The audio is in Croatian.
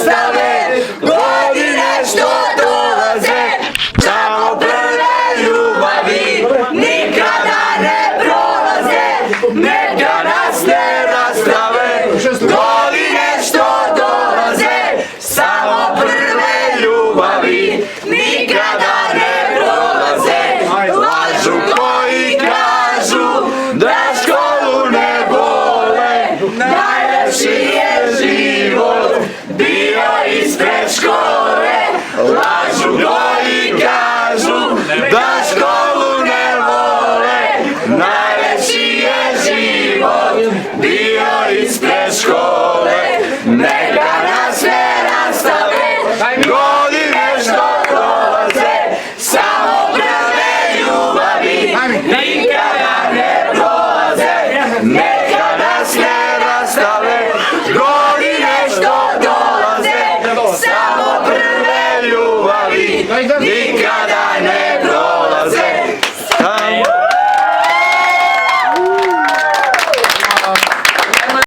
nastave, godine što dolaze, samo prve ljubavi nikada ne prolaze, neka nas ne rastave, godine što dolaze, samo prve ljubavi nikada ne prolaze. Lažu koji kažu da školu ne vole, najlepši je život bio ispred škole. Lažu koji kažu da školu ne vole, najlepši je život bio ispred škole. Neka nas ne rastave, godine što dolaze, samo prve ljubavi nikada ne prolaze. Neka nas ne rastave, godine što dolaze, samo prve ljubavi nikada